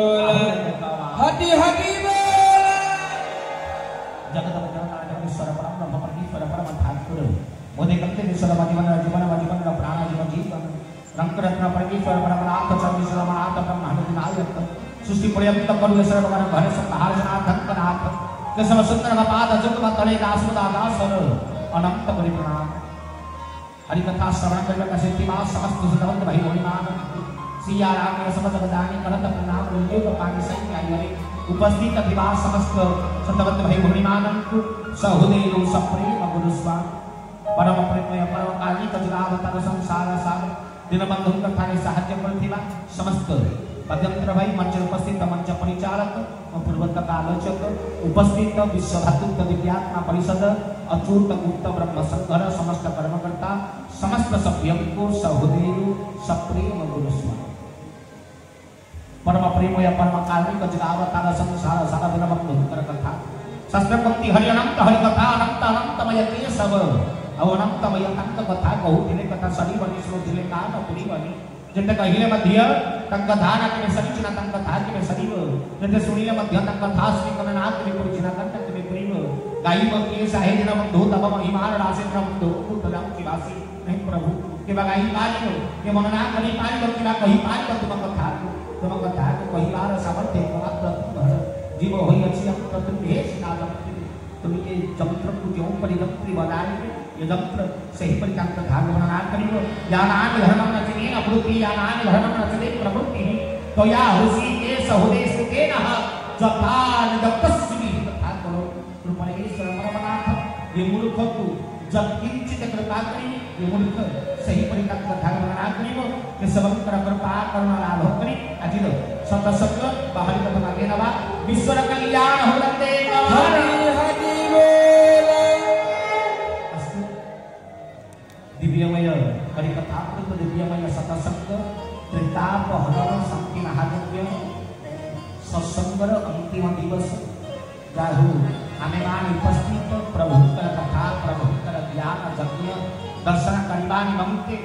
हटी हटी जगत ईश्वर परम ब्रह्म परमेश्वर परम ठाकुर मोदे कल्पे ईश्वर जीवन जीवन जीवन प्राण जीवन जीवन रंकरत्न परमेश्वर परमनाथ चंद्रेश्वर मनाथ ब्रह्मांड नायक सृष्टि पर्यंत परमेश्वर भगवान भर संहार जनार्दन नाथ केशव सुंदर पाद जुग तले दासुदा दासर अनंत परिप्रणाम हरि कथा श्रवण करने का सिद्धि मां समस्त सुधवंत भाई भोलीमान सिया राम के समस्त बदानी करत प्रणाम उद्योग पानी सही आई उपस्थित विवाह समस्त सतवंत भाई भोलीमान सहुदेव सप्रेम गुरु स्वामी परम प्रेमय परम काली कजरावतार संसार सागर दीनबंधु कथाने साहाय्य करथिबा समस्त भद्रंत्र भाई मंच उपस्थित मंच परिचालक पूर्वत आलोचक उपस्थित विश्वधातुत्व दिव्यात्मा परिषद अच्युत गुप्त ब्रह्म संघर समस्त कर्मकर्ता समस्त सभ्यों सहुदेव सप्रेम गुरु स्वामी परम प्रेमय परम कारुणिक जगावतार संसार सारा दीनबंधु कथा शास्त्र पंक्ति हरि अनंत हरि कथा अनंत अनंतमय केशव अनंतमय अनंत कथा कहूथिले कथा सरी बनी श्रोथिले कान पुरी बनी जेते कहिले मध्य तंक धान के सरीचना तंक था के सरीव जेते सुनिले मध्य तंक था श्री कननाथ के परिचना तंक के प्रेम गाई के साहे दिन बंधु तब महिमान राशि बंधु कुतलम की वासी नहीं प्रभु के बगाई पालियो के मनना करी पालियो के कही पालियो तुम कथा को कही बार सामर्थ्य मात्र भर जीव होई अछि हम तुम भेष नादम तुम ये जंत्र को जो परिगंत्री बनाए ये जंत्र सही परिकांत धाग बनना करियो यानानि धर्मं न चने अवृत्ति यानानि धर्मं न चने प्रवृत्ति तो या हुसी के सहुदेश के नः जपान दत्तस्मि तथा करो परमेश्वर परमनाथ ये मूर्ख को जब किंचित कृपा करी ये मूर्ख सही परिकांत धाग बनना करियो के सबंतर कृपा करुणा लाभ करी अजिल सत सत्य बाहरी कथा मागे नवा विश्व कल्याण होलते हरि हरि बोल दिव्यमय हरि कथा दिव्यमय सतसंग त्रिताप हरण शांति महायज्ञ सत्संगर अंतिम दिवस जाहु आमे मान उपस्थित प्रभुकर कथा प्रभुकर ज्ञान यज्ञ दर्शन करबा निमंते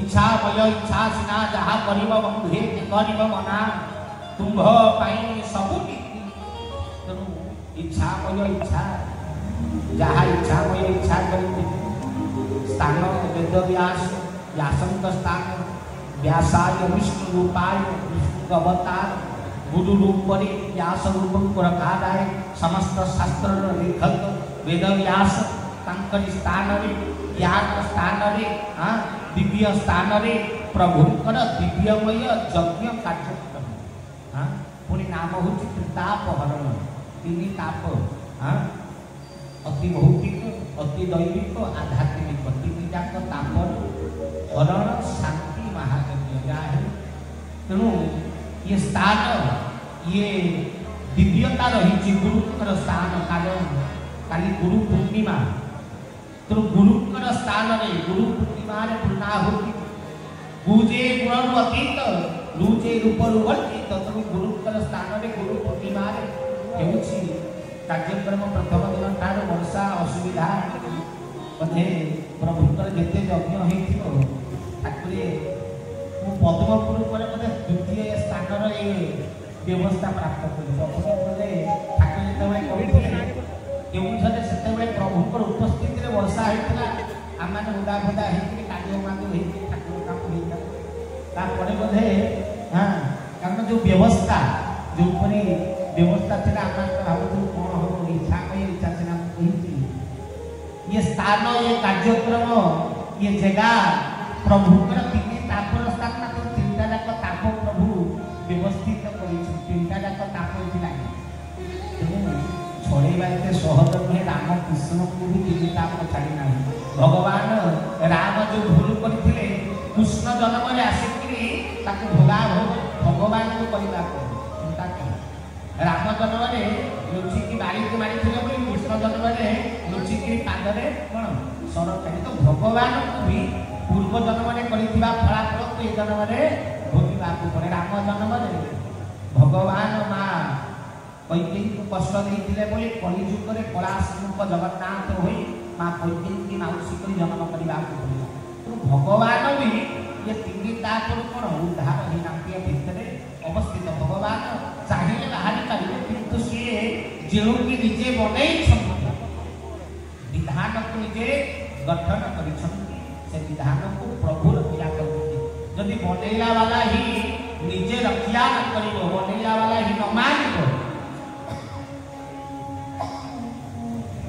इच्छा मय इच्छा सिना जहा करिब बंधे करिब मना तुम्भ पाई सब तेणु इच्छा मय इच्छा जहा इच्छा मय इच्छा करि स्थान वेद व्यास व्यासंक स्थान व्यासाय विष्णु रूपाय विष्णु अवतार गुरु रूप पर व्यास रूप को रखा जाए समस्त शास्त्र लेखक वेद व्यास तांकर स्थान रे ज्ञान स्थान रे दिव्य स्थान रे प्रभुकर दिव्यमय यज्ञ कार्यक्रम पुणी नाम हूँ त्रिताप हरण तीन ताप अति भौतिक अति दैविक आध्यात्मिक तीन जाक ताप हरण शांति महायज्ञ जाए तेणु ये स्थान ये दिव्यता रही गुरुकर स्थान कारण काली गुरु पूर्णिमा तेणु गुरुकर स्थान रे गुरु पूर्णिमा पूर्णाहुति पूजे गुण अतीत लूचे रूप वर्तित तेणु गुरुकर स्थान रे गुरु पूर्णिमा हेउछि कार्यक्रम प्रथम दिन ठार वर्षा असुविधा बोधे प्रभुकर जेते यज्ञ होइथिबो ठाकुरे मु पद्मपुर पर बोधे द्वितीय स्थान रे व्यवस्था प्राप्त करी बोधे ठाकुर जेते कहिथिले केउंझरे सेते प्रभुकर उपस्थिति रे वर्षा होइतला आमाने उडा फुडा हेकि काजो माजो हेकि ठाकुर काम होइता तापरे बोधे कारण जो व्यवस्था जो परी व्यवस्था थिला आमान भाबु कोन हो इच्छा कई इच्छा सिना कहिथि ये स्थान ये कार्यक्रम ये जगह प्रभुकर तीन तापर स्थान ना तो तीनटा जाक ताप प्रभु व्यवस्थित करि तीनटा जाक ताप थिला छोड़ेबा एते सहज नुहे राम कृष्ण को भी तीन ताप छाड़ी ना भगवान राम जो भूल करथिले कृष्ण जन्म रे आसिकरी ताको भोगा भगवान को करिबा चिंता कर राम जन्म रे लुचि की बाड़ी को मारी थिले बोली कृष्ण जन्म रे लुचि की पाद रे कोन सर चाहि तो भगवान को भी पूर्व जन्म रे करिथिबा फलाफल को ए जन्म रे भोगिबा को पड़े राम जन्म रे भगवान मां कैकेयी को कष्ट देइथिले बोली कलिजुग रे कलाश्मुख जगन्नाथ होई मां कैकेयी की माउसी करी जन्म करिबा को पड़े तो भगवान भी ये तीन तापर कोन उद्धार ही नांतिया भितरे अवस्थित भगवान जो कि निजे बनै विधान को निजे गठन कर विधान को प्रभु रक्षा करते जदि बनैला वाला ही निजे रक्षा न कर बनैला वाला ही न मान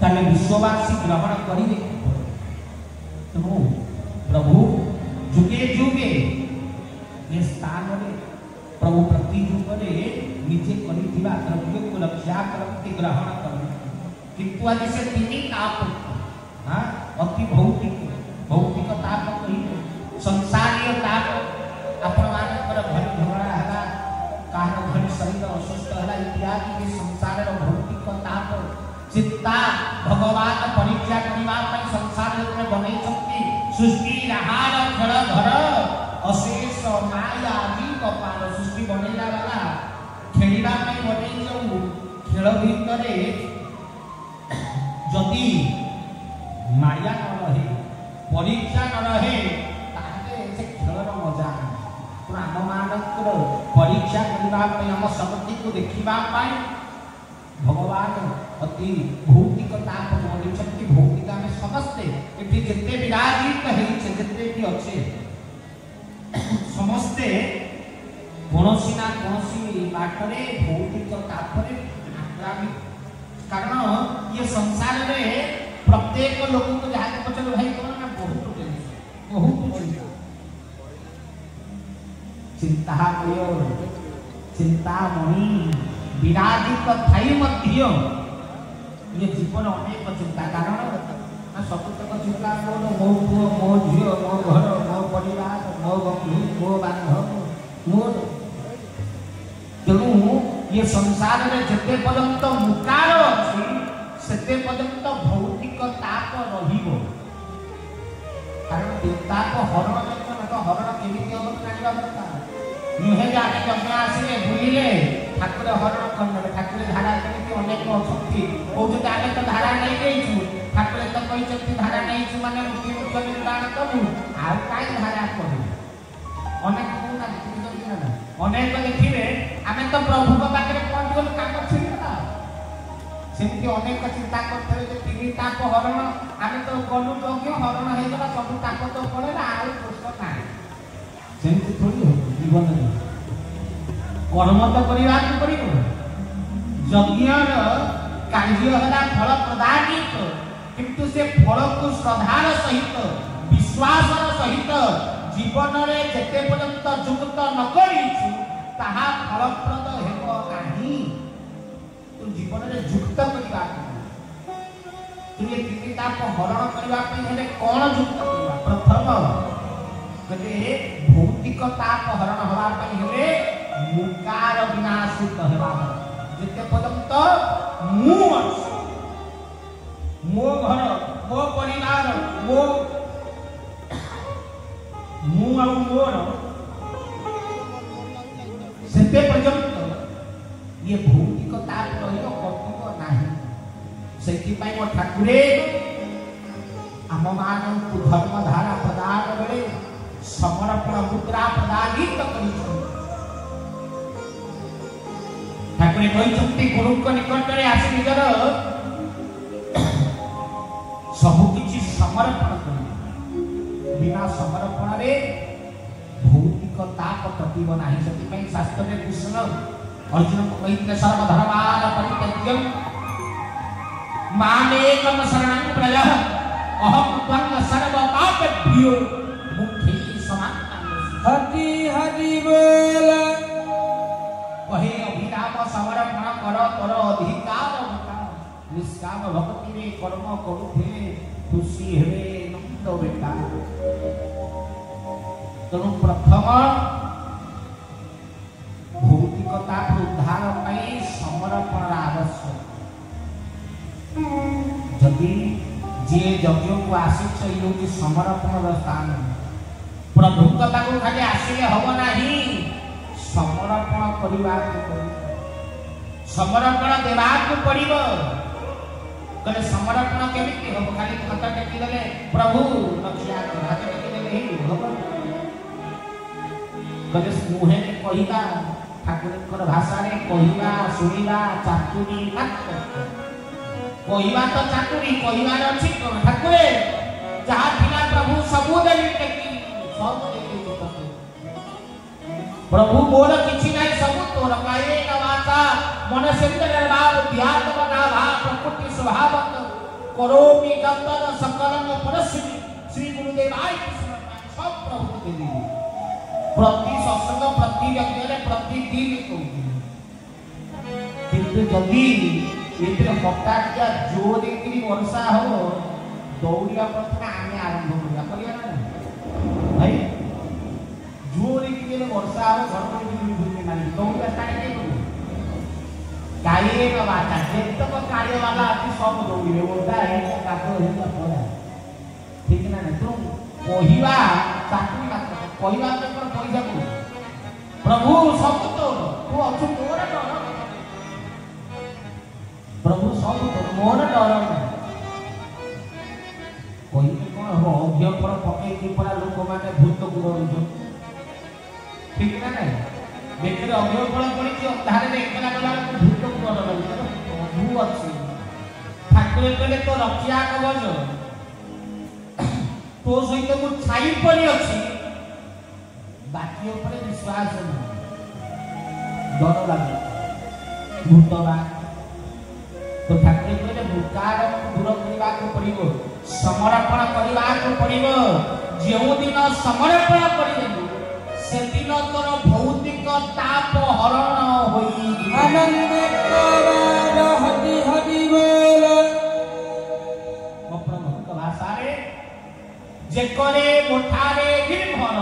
ताले विश्ववासी ग्रहण करेंगे तो प्रभु जुगे जुगे ये स्थान में प्रभु प्रति युग में निजे करिथिबा द्रव्य को रक्षा करते ग्रहण कर किंतु आज से तीन ताप हां अति भौतिक ताप कही संसारीय ताप अपन मानकर घर झगड़ा हला कार घर शरीर अस्वस्थ हला इत्यादि के संसार रो भौतिक ताप चिंता भगवान परीक्षा करबा पई संसार में बनै छथि सृष्टि आहार खेल घर अशेष माया आदि कपाल सृष्टि बनैला वाला खेलिबा पई बनै जो खेल भितरे जदि माया न रहे परीक्षा न रहे ताहे से खेलर मजा पूरा हम मानकर परीक्षा करबा पई हम समति को देखिबा पई भगवान अति भौतिक ताप बनै छथि भौतिका में समस्ते एठी जते विराजित है जते भी अच्छे समस्ते कोनोसी ना कोनोसी बाटरे भौतिक तापरे आक्रामित कारण ये संसार में प्रत्येक लोक को जहाँ पचल भाई कौन ना बहुत चिंता मणि विराजित थाई मध्य ये जीवन अनेक चिंता कारण सबतक चिंता मो पुओ मो झी मो घर मो परिवार मो बंधु मो बांधव मो तेणु ये संसार में जिते पर्यंत मुकार अच्छी सेते पर्यंत भौतिक ताप रहिबो कारण ताप हरण तो हरण केमिति हम जानिबा दरकार नुहे जाने जंगल आसिले बुलिले ठाकुर हरण करने ठाकुर धारा केमिति अनेक शक्ति बहुत आगे तो धारा नहीं गई ठाकुर तो कहि छथि धारा नहीं माने मुक्ति मुक्त निर्माण करू आ काई धारा करू अनेक ना अनेक देखिले आमे तो प्रभु को पाखरे पहुंचल काम छिला सेमति अनेक चिंता करथले जे तीन ताप हरण आमे तो गलु जोग्य हरण हे गला सब ताप तो पड़ेला आ प्रश्न नाही सेमति थोड़ी हो जीवन में कर्म तो करिवा को पड़िबो यज्ञर कार्य हला फल प्रदानित किंतु से फल को श्रद्धार सहित विश्वासर सहित जीवन रे जेते पर्यंत जुक्त न करिछु ताहा फलप्रद हेबो नाही तू जीवन रे जुक्त करिवा तू ये तीन ताप हरण करिवा पई हेले कोन जुक्त करिवा प्रथम कहे भौतिक ताप हरण हवा पई हेले मुकार विनाशित हेबा जेते पर्यंत मु मो घर मो परिवार मो मु आ मोर सेते पर्यंत ये भौतिक ताप रहियो कतिको नाही सेति पई मो ठाकुरे आम मानक धर्म धारा प्रदान बेले समर्पण मुद्रा प्रदानित करिछु ठाकुरे कहिछंती गुरुक निकट रे आसी निजर सब किछि समर्पण करि बिना समर्पण रे भौतिक ताप कटिब नाही सेति पई शास्त्र में कृष्ण अर्जुन को कहिते सर्व धर्मान परित्यज्य मामेकम शरणं प्रज अहम त्वं सर्व पापेभ्यो मुक्ति समाप्त हरि हरि बोल कहे अभिराम समर्पण कर तोर अधिकार निष्काम भक्ति रे कर्म करुथे खुशी हेबे नंद बेटा तेणु प्रथम भौतिकता उद्धार पाई समर्पण आवश्यक जदि जे यज्ञ को आसीछ ये समर्पण स्थान प्रभु कथा को खाली आसिले हब नाही समर्पण करबा को समर्पण देबा को पड़िबो कले समर्पण केमिति हम खाली हाथ टेकी देले प्रभु रक्षा हाथ टेकी देले ही भगवान कले मुहे ने कहिता ठाकुर भाषा रे कहिबा सुनिबा चातुरी मात्र कहिबा तो चातुरी कहिबार अछि ठाकुर जहा थिला प्रभु सबु देली टेकी सब देली प्रभु मोर किछि नाही सब तोर काये नवाता मन सेंद्र भाव ध्यान बना भाव प्रकृति स्वभाव करोमि दत्तन सकलम परस्मी श्री गुरुदेव आय सब प्रभु देली प्रति सत्संग प्रति व्यक्ति प्रति दिन किंतु जदि एते हठात या जोर एकरी वर्षा हो दौड़िया प्रथम आमे आरंभ करिया ना भाई जोर एकरी वर्षा हो घर में भी मारी दौड़िया स्टार्ट के करू गाये का बात है जब तक कार्य वाला अति सब दौड़िए बोलता है काको है पड़ा ठीक ना नहीं तुम कहिबा चाकरी बात कहिबा तो पैसा को प्रभु सब तो तू अछु मोर डर प्रभु सब तो मोर डर कोई कोन हो अज्ञ पर पके की परा लोक माने भूत को डरू ठीक ना नहीं देखरे अज्ञ पर पड़ी कि धारे रे एकला गला भूत को डर लागो प्रभु अछि ठाकुर कहले तो रक्षा कवच तो सहित मु छाई पड़ी अछि बाकी ऊपर विश्वास नहीं डर लागे भूतवा तो ठाकुर कहले भूतार दूर करबा को पड़िबो समर्पण करबा को पड़िबो जेउ दिन समर्पण करिदेबो से दिन तोर भौतिक ताप हरण होई आनंद कबार हरि हरि बोल मो प्रभु का भाषा रे जे करे मोठारे निर्भर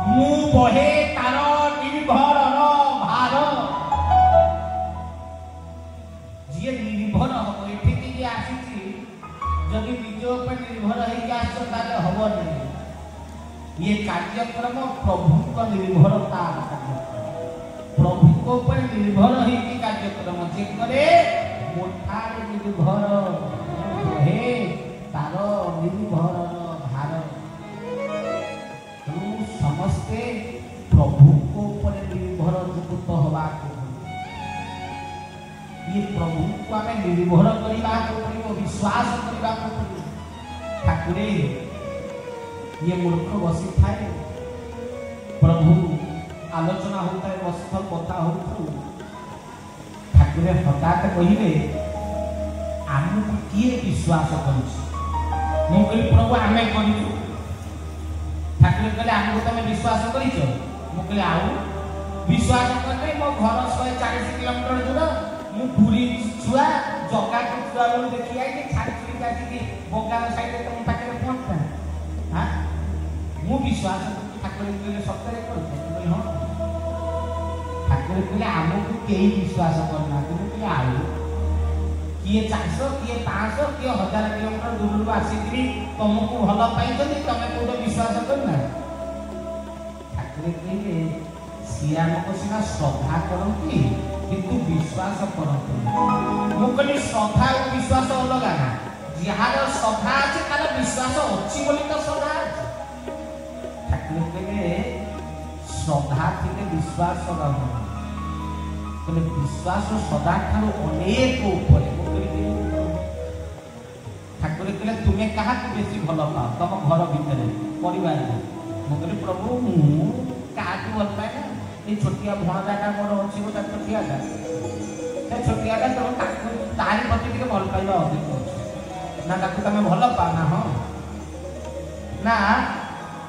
मु बहे तार निर्भर भार जे निर्भर हो एठी कि आसीची जदि निज ऊपर निर्भर है कि आसो ताले हबो नहीं ये कार्यक्रम प्रभु का निर्भरता प्रभु को ऊपर निर्भर है कि कार्यक्रम जे करे मोठारे निर्भर बहे तार निर्भर भार समस्ते प्रभु को ऊपर निर्भर युक्त होवा ये प्रभु को आमे निर्भर करिबा को पड़िबो विश्वास करिबा को पड़िबो ठाकुरे ये मूर्ख बसी थाए प्रभु आलोचना होता है बसथ कथा होथु ठाकुरे हठात कहिबे आमु किए विश्वास करूछ मु कहली प्रभु आमे करिछु ठाकुर कहले आमु तमे विश्वास करिছো मु कहली आउ विश्वास करले मो घर 140 किलोमीटर दूर मु पूरी छुआ जगा को छुआ बोल देखि आई कि छाड़ी छुड़ी काटी कि बोगार साइड तुम पाके पहुंचता हां मु विश्वास ठाकुर कहले सत्य करूछ कहली हां ठाकुर कहले आमु केही विश्वास करना तू कहली आउ किए 400 किए 500 किए 1000 किलोमीटर दूर आसिकरी तुमको भल पाइछथि तमे कोड विश्वास करना ठाकुर कहले सिया लोक सिना श्रद्धा करती किंतु विश्वास करती मु कहली श्रद्धा और विश्वास अलग ना जहार श्रद्धा আছে তার विश्वास अछि बोली तो श्रद्धा আছে ठाकुर कहले श्रद्धा থেকে विश्वास रहना कहले विश्वास श्रद्धा ठारो अनेक ऊपर ठाकुर कहले तुमे कहा को बेसी भल पा तम घर भीतर परिवार मु कहली प्रभु मु का को भल पाए ना ये छोटिया भणजाटा मोर अछि गोटा छोटियाटा से छोटियाटा तो ताकू तारी प्रति के भल पाइबा अधिक ना ताकू तमे भल पा ना हो ना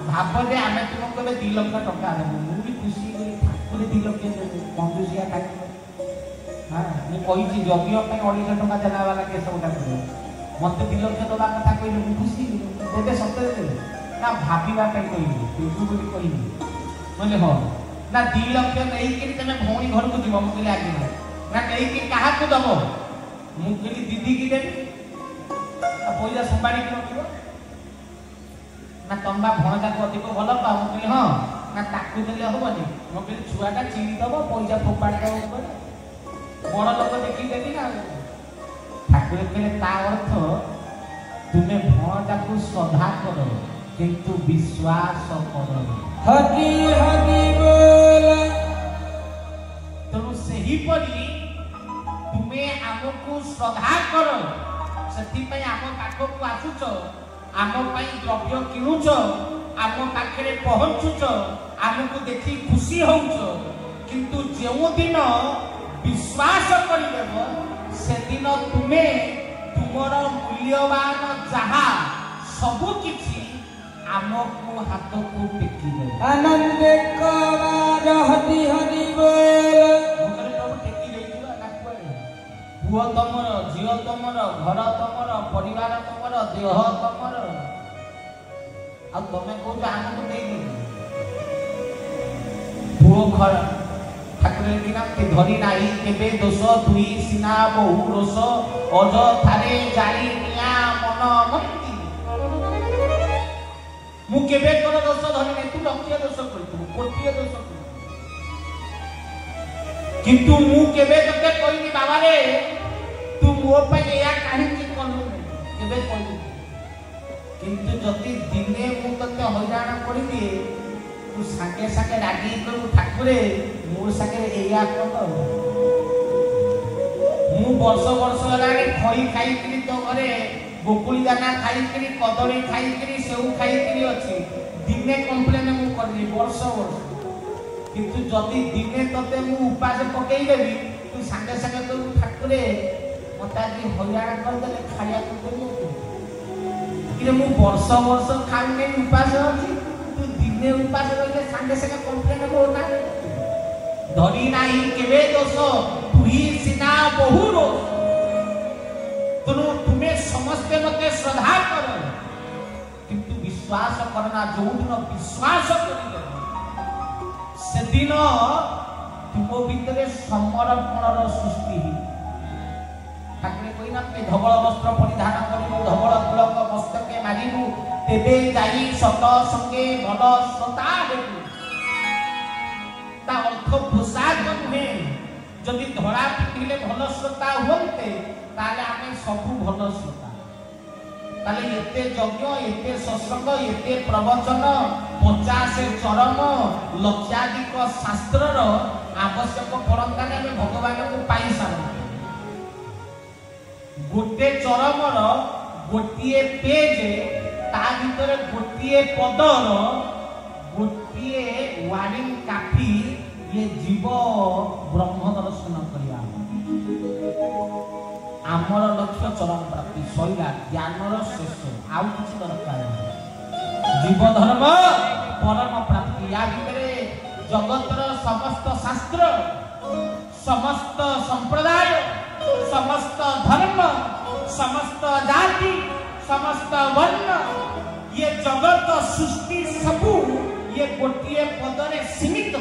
भाव जे आमे तुमको कहले 2 लाख टका देबो मु भी खुशी होई ठाकुर 2 लाख देबो कंजूसिया खाइ हां मु कहि छी जगियो पे 250 टका देला वाला के सबटा करे मते 2 लाख दला कथा कइले मु खुशी देबे सत्य देबे ना भाबीबा पे कइले तू बोली कइले बोले हो ना 2 लाख नहीं कि तमे भौणी घर को जीव मुकले आगे ना नहीं कि कहा को दबो मुकली दीदी की देबे आ पैसा संभाली के रखिबो ना तंबा भणजा को अधिक भल पा मुकली हां ना ताकू देले होबनी मुकली छुआटा चिनी दबो पैसा फोपाड़ दबो बड़ लोक देखि देबी ना ठाकुर कहले ता अर्थ तुमे भणजा को श्रद्धा करो किंतु विश्वास करो हरि हरि बोल सेहीपरि तुमे आमको श्रद्धा कर से आम पाखक आसुच आम द्रव्य किणुच आम पाखे पहुंचुच आमको देखी खुशी होउच किंतु जो दिन विश्वास करदेव से दिन तुमे तुमर मूल्यवान जहा सबु किछि आमको हाथ को टेकी दे आनंद कवार हरि हरि बोल पुओ तमर झील तमर घर तमर परिवार तमर देह तमर आ तमे को आनंद देई पुओ घर ठाकुर के धरी नाही केबे दोष दुई सिना बहु रोष अज थारे जाई निया मन मती मु केबे तोर दोष धरी नै तू लक्ष्य दोष करितु कोटिए दोष किंतु मु केबे तते कहिनी बाबा रे तू मो पे या काहे कि कलु केबे कहि किंतु जति दिने मु तते हैरान करि दिए तू साके साके रागी करू ठाकुरे मोर साके एया कल मु वर्ष वर्ष लागे खई खाई करी तो घरे गोकुली दाना खाई करी कदली खाई करी सेउ खाई करी अछि दिने कंप्लेन मु करली वर्ष वर्ष किंतु जदि दिने तते मु उपास पकई देबी तू संगे संगे तो ठाकुरे मता जी हैरान कर देले खाया को देबो कि मु वर्ष वर्ष खाई नै उपास अछि तू दिने उपास रहले संगे संगे कंप्लेन हो ना धरी नाही केबे दोष तुही सिना बहु रोष तुनु तुमे समस्ते मते श्रद्धा कर किंतु विश्वास करना जो दिन विश्वास करिले से दिन तुम भीतर समर्पणर सृष्टि ठाकुर कहिना के धवल वस्त्र परिधान करिबु धवल तिलक मस्तके मारिबु तेबे जाई सत संगे भल श्रोता हेबु ता अर्थ पोशाक नुहे जदि धड़ा पिटिले भल श्रोता होते ताले आमे सबु भल श्रोता ताले एते यज्ञ एते सत्संग एते प्रवचन 50 चरम लक्षाधिक शास्त्रर आवश्यक पड़ता ने भगवान को पाई सार गोटे चरमर गोटिए पेज ता भीतर गोटिए पदर गोटिए वार्डिंग काफी ये जीव ब्रह्म दर्शन करिया आमर लक्ष्य चरम प्राप्ति सैला ज्ञानर शेष आउ किछि दरकार जीव धर्म परम प्राप्ति या भितरे जगतर समस्त शास्त्र समस्त संप्रदाय समस्त धर्म समस्त जाति समस्त वर्ण ये जगत सृष्टि सबु ये गोटिए पदरे सीमित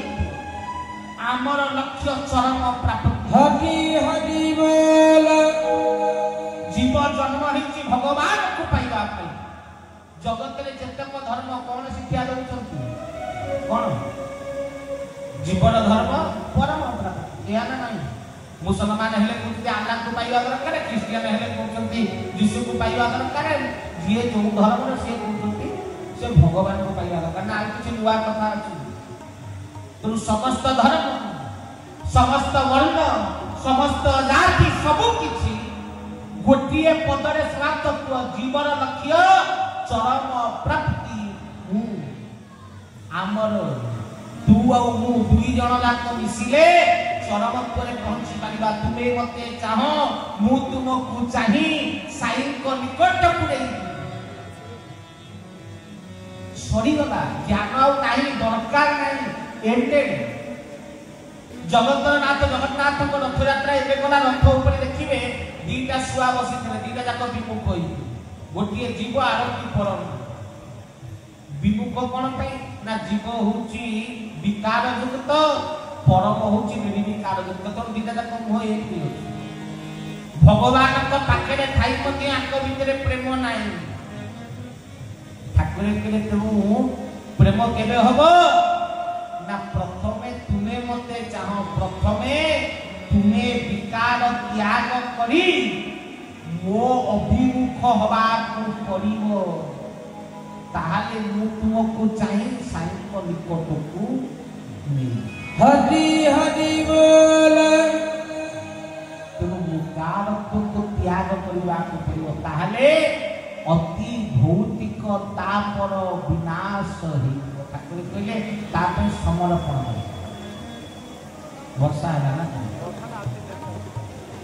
आमर लक्ष्य चरम प्राप्ति हरि हरि बोल जीव जन्म हिची भगवान को पाइबा पई जगत रे जतक धर्म कोन शिक्षा दउछंती कोन जीवन धर्म परम प्राप्ति या नहीं मुसलमान हेले कहते अल्लाह को पाइबा दरकार क्रिश्चियन हेले कहते यीशु को पाइबा दरकार जे जो धर्म रे से कहते से भगवान को पाइबा दरकार ना किछि नुवा कथा अछि तो समस्त धर्म समस्त वर्ण समस्त जाति सबु किछि गोटिए पदरे स्वातत्व जीवन लक्ष्य चरम प्राप्ति हूँ आमर तू और मु दुई जन लाक मिसिले चरमत्व रे पहुंची पारिबा तुमे मते चाहो मु तुमको चाहि साई को निकट पुरे सरी गला ज्ञान और नाही दरकार नाही एंडेड जगतनाथ जगन्नाथ को रथ यात्रा एबे गला रथ ऊपर देखिबे दीटा सुआ बसिथले दीटा जाक विमुख होई गोटिए जीव आरती परम विमुख कोन पई ना जीव होची विकार युक्त परम होची निर्विकार युक्त तो दीटा जाक मोह एक भगवान को पाखे थाई पति आंक भीतर प्रेम नाही ठाकुर के तू प्रेम केबे हबो ना प्रथमे तुमे मते चाहो प्रथमे तुमे विकार त्याग करी मो अभिमुख हवा को पड़िबो ताहाले मु तुमको चाहि साई को निकट को हरि हरि बोल तापर विनाश ही ठाकुर कहले तापर समर्पण वर्षा है ना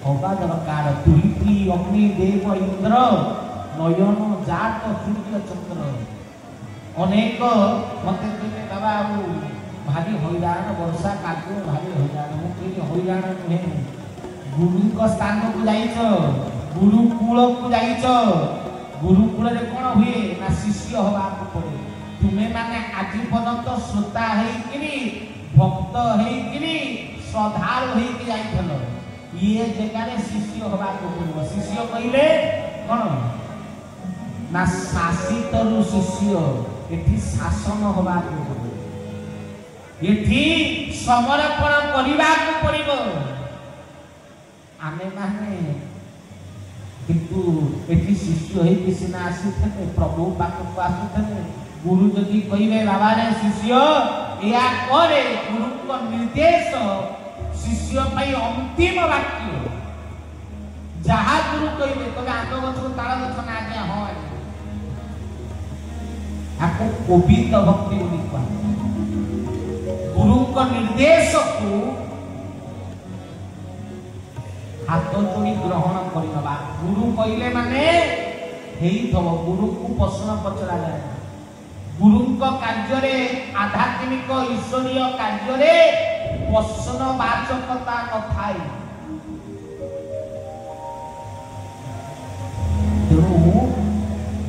हवा दरकार तुहिती अग्नि देव इंद्र नयन जात सूर्य चंद्र अनेक मत कहले बाबा भारी हैरान वर्षा काटू भारी हैरान मुझे हैरान नुहे गुरु स्थान को जाइछ गुरुकुल को जाइछ गुरुकुल रे कोन हुए ना शिष्य हवा को पड़े तुमे माने आजि पर्यंत श्रोता हेकिरी भक्त हेकिरी श्रद्धालु हेकि जाइथलो ये जगह शिष्य हवा को पड़ो शिष्य कहले कोन ना शासित रु शिष्य एठी शासन हवा को पड़ो एठी समर्पण करबा को पड़िबो आमे माने किंतु एठी शिष्य है किसी ना आसीथे प्रभु पाक को आसीथे गुरु जदि कहिबे बाबा रे शिष्य या करे गुरु को निर्देश शिष्य पई अंतिम वाक्य जहा गुरु कहिबे तबे आंग गछ को ताळ गछ ना आज्ञा हो आपको कोविद भक्ति बोली कह गुरु को निर्देश को हाथ जोड़ी ग्रहण करनबा गुरु कहले माने हेई थब गुरु को प्रश्न पचरा जाए गुरु को कार्य रे आध्यात्मिक ईश्वरीय कार्य रे प्रश्न वाचकता न थाई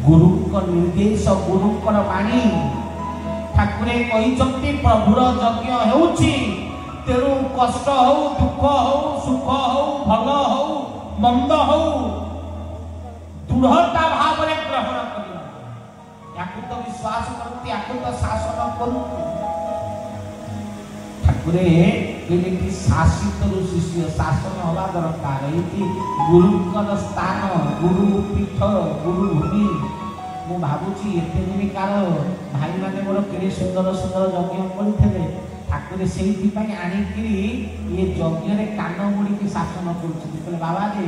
गुरु को निर्देश गुरु को वाणी ठाकुरे कहिचंती प्रभुर यज्ञ हेउची तेरू कष्ट हो दुख हो सुख हो भल हो मंद हो दृढ़ता भाव में ग्रहण करिया याकु तो विश्वास करती याकु तो शासन करती ठाकुरे कहले कि शासित रु शिष्य शासन हवा दरकार एति गुरुकर स्थान गुरु पीठ गुरु भूमि मु भाबुची एते दिनकार भाई माने मोर केरे सुंदर सुंदर यज्ञ करथिले ठाकुर से आनिकी ये यज्ञ रे कान मुड़ी की शासन कर बाबा जी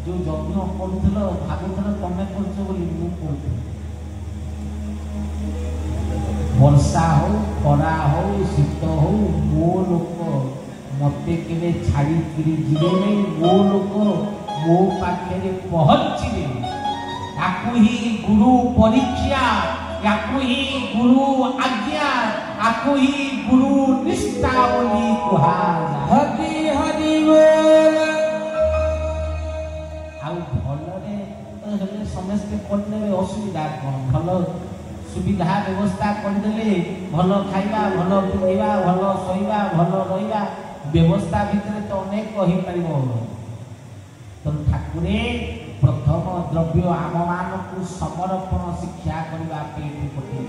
जो यज्ञ कर भागुल तमें कर वर्षा हो खरा हो शीत हो मो लोक मते के छाड़ी जीवे नहीं मो लोक मो पाखे पहुंचे याकू ही गुरु परीक्षा याकू ही गुरु आज्ञा याकू ही गुरु निष्ठा बोली कुहा हरि हरि बोल आउ भलरे हेले समस्त करने असुविधा कोन भल सुविधा व्यवस्था करदेले भल खाइबा भल पिइबा भल सोइबा भल रहिबा व्यवस्था भितर तो अनेक कहि परिबो तो ठाकुरे प्रथम द्रव्य आम मानकु समर्पण शिक्षा करबा पे पठे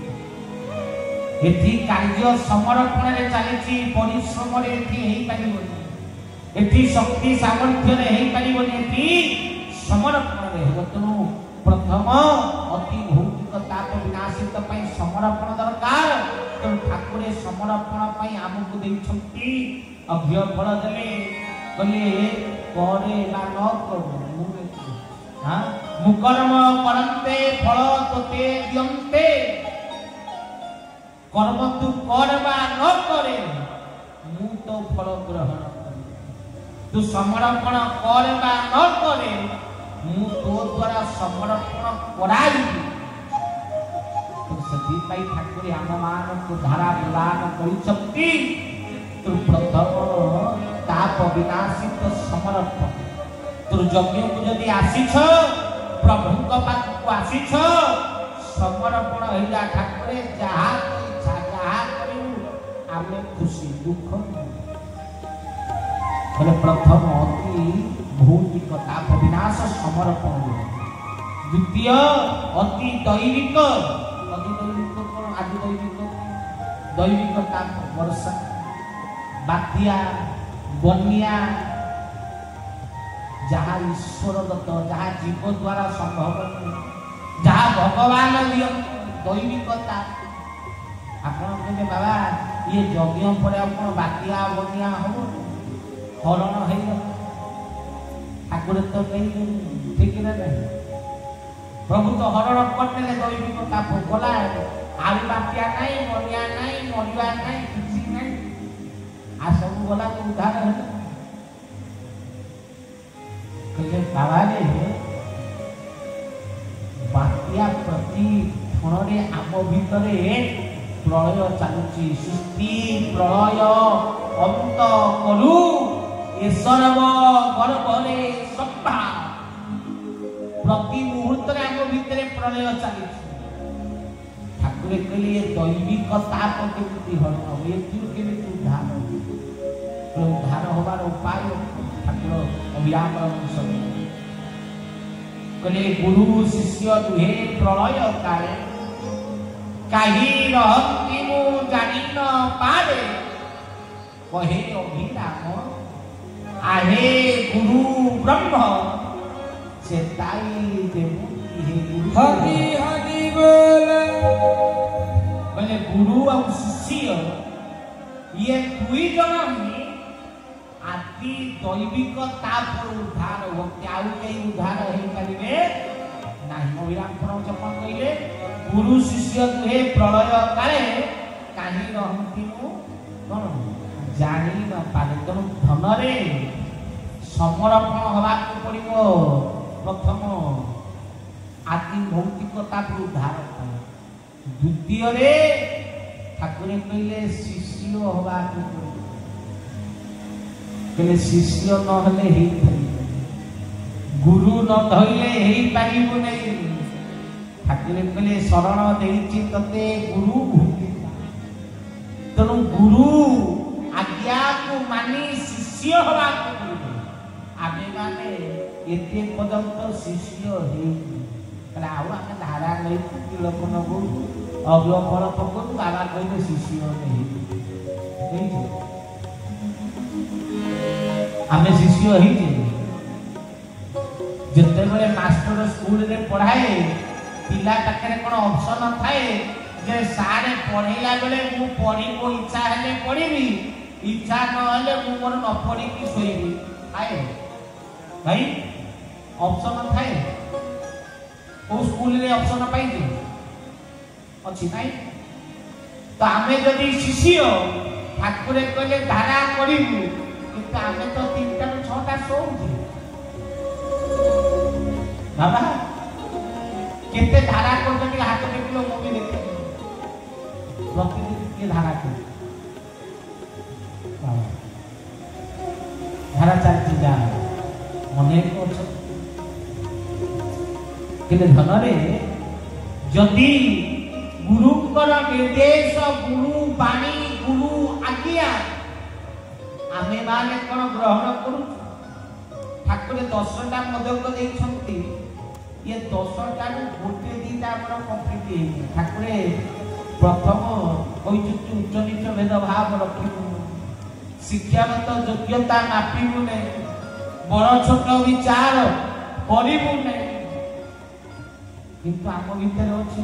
एथि कार्य समर्पण रे चलीछि परिश्रम रे एथि हेई परिबोनी एथि शक्ति सामर्थ्य रे हेई परिबोनी एथि समर्पण रे हेतु प्रथम अति भौतिक ताप विनाशित पई समर्पण दरकार तो ठाकुरे समर्पण पई आमकु दैछंती अभ्य फल देले कहले करे ला न करू हां मुकर्म करन्ते फल तोते दियन्ते कर्म तू करबा न करे मु तो फल ग्रहण करी तू समर्पण करबा न करे मु तो द्वारा समर्पण कराई तो सती पाई ठाकुर आम मान को धारा प्रदान करिसक्ति तो प्रथम ताप विनाशित समर्पण तो यज्ञ को जदि आसीछ प्रभु को पाख को आसीछ समर्पण हैला ठाकुर जहा इच्छा जहा करिउ आमे खुशी दुख बोले प्रथम अति भौतिक ताप विनाश समर्पण द्वितीय अति दैविक कौन आदि दैविक ताप वर्षा बात्या बन्या जहाँ ईश्वर दत्त जहाँ जीव द्वारा संभव जहाँ भगवान दैविक ताप आपन कहते बाबा ये यज्ञ पर आपन बात्या बन्या हो हरण है ठाकुर तो कहीं ठीक ना प्रभु तो हरण करने दैविक ताप गला आलू बाटिया नहीं मरिया नहीं मरिया नहीं किसी नहीं आ सब गला तो उद्धार है कहले बाबा रे बाटिया प्रति क्षण आम भितरे प्रलय चलुची सृष्टि प्रलय अंत करू ईश्वर गर्भरे सभा प्रति मुहूर्त आम भितर प्रलय चली ठाकुर कहले दैविक ताप केमती हरण उद्धार उद्धार होवार उपाय ठाकुर अभिराम कहले गुरु शिष्य दुहे प्रलय काले कहीं रहती मु जानी न पारे कहे अभिराम आहे गुरु ब्रह्म से ताई हरि हरि बोले गुरु और शिष्य ये दुई जन ही आदि दैविक ताप उद्धार हो क्या कहीं उद्धार हो पारे नहीं अभिराम जपन कहले गुरु शिष्य दुहे प्रलय काले कहीं रहती कौन जानी न पारे तेणु धनरे समर्पण हवा पड़ो प्रथम आदि भौतिकता उद्धार द्वितीय ठाकुर कहले शिष्य हवा कहले शिष्य नहले गुरु न धरले पारिबु नहीं ठाकुर कहले शरण देइछि तते गुरु भूति तेणु गुरु आज्ञा को मानी शिष्य हवा आमे माने एते पर्यंत शिष्य हे आउ आमे धारा नहीं तिलक नबू अग्र फल पकड़ बाबा कहले शिष्य नहीं आमे शिष्य ही जिते बड़े मास्टर स्कूल रे पढ़ाए पिला पाखे कौन ऑप्शन थाए जे सारे पढ़ेला बेले मु पढ़ी को इच्छा हेले पढ़ी इच्छा न हेले मु मोर न पढ़ी की सोईबी आए भाई ऑप्शन थाए को स्कूल रे ऑप्शन पाई दे अछि नाही तो आमे जदी शिष्य ठाकुर कहले धारा करिबु किंतु आमे तो 3टा 6टा सोउछी बाबा केते धारा करते हाथ देखलो मूवी देखे प्रतिदिन के धारा को बाबा धारा चलती जा मने को केते धनरे जदि गुरुकर निर्देश गुरु बाणी गुरु आज्ञा आमे माने कोन ग्रहण करू ठाकुर 10टा मदक देइछंती ये 10टा गोटे 2टा हमर कंप्लीट हे ठाकुर प्रथम कहि उच्च नीच भेद भाव रखिबु शिक्षागत योग्यता नापिबु ने बड़ छोट विचार करिबु ने किंतु आम भीतर अछि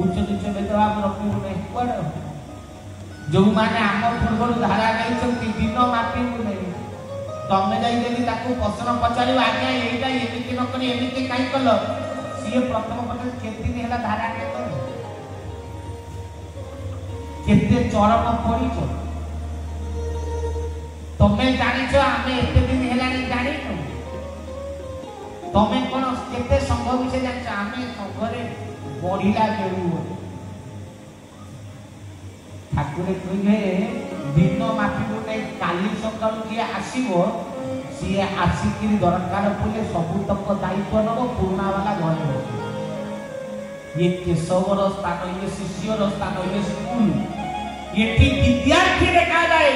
उच्च नीच भेद भाव रखिबु ने कोड जो माने आम पूर्व धारा नहीं दिन मापिबु ने तमे जाई देली ताको प्रश्न पचारि आज्ञा एटा एमिति न करी एमिति काई कल सी प्रथम पटे केते दिन हैला धारा के केते चरम पड़िछ तमे जानिछ आमे एते दिन हैला नहीं जानि तमे कोन केते संभव विषय जानिछ आमे संघरे बढ़िला केउ ठाकुर कहे दिन मापिबु नै काली सकाल जे आसीबो सी आसिकी दरकार पड़े सबुतक दायित्व नब पुराणा वाला घर ये केशवर स्थान ये शिष्यर स्थान ये स्कूल ये विद्यार्थी देखा जाए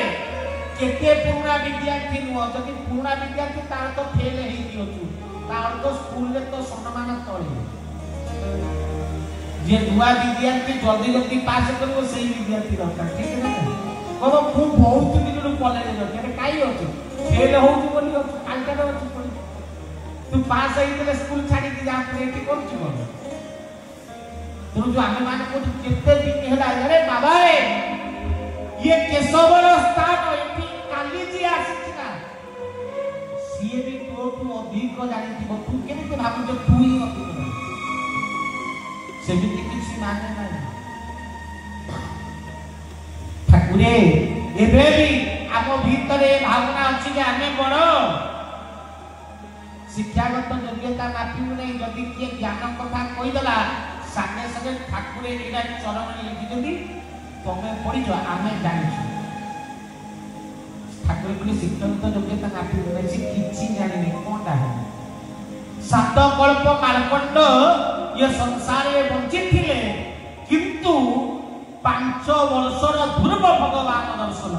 केते पुराणा विद्यार्थी नुह जदि पुराणा विद्यार्थी तार तो फेल हे दियछु तार तो स्कूल रे तो सम्मान तळे जे दुआ विद्यार्थी जल्दी जल्दी पास करबो सेही विद्यार्थी दरकार ठीक है ना कहो खूब बहुत दिन कॉलेज रे काई अछि फेल हो बोली कालटा अछि तू पास होइले स्कूल छाड़ी के जा एठी करछु बोल तू जो आमे माने को केते दिन हेला अरे बाबा रे ये केशवर स्थान एठी काली जी आसी ना सीए भी तो तू अधिक जानि तू केते भाबु जे तू ही ସେମିତି କିଛି ମାନେ ନାହିଁ। ଠାକୁରେ ଏବେ ବି ଆମ ଭିତରେ ଭାବନା ଅଛି ଯେ ଆମେ ବଡ଼ ଶିକ୍ଷାଗତ ଯୋଗ୍ୟତା ମାପିବୁ ନାହିଁ। ଯଦି କିଏ ଜ୍ଞାନ କଥା କହିଦେଲା ସାଙ୍ଗେ ସାଙ୍ଗେ ଠାକୁରେ ଏଇଟା ଚରଣରେ ଲେଖିଛନ୍ତି ତମେ ପଢିଛ ଆମେ ଜାଣିଛୁ। ଠାକୁର କହିଲେ ଶିକ୍ଷାଗତ ଯୋଗ୍ୟତା ମାପିବୁ ନାହିଁ, ସେ କିଛି ଜାଣିନି କଣଟା ହେଲା। 7 କଳ୍ପ ମାର୍କଣ୍ଡ ये संसार में बंचिथिले किंतु 5 वर्षर ध्रुव भगवान दर्शन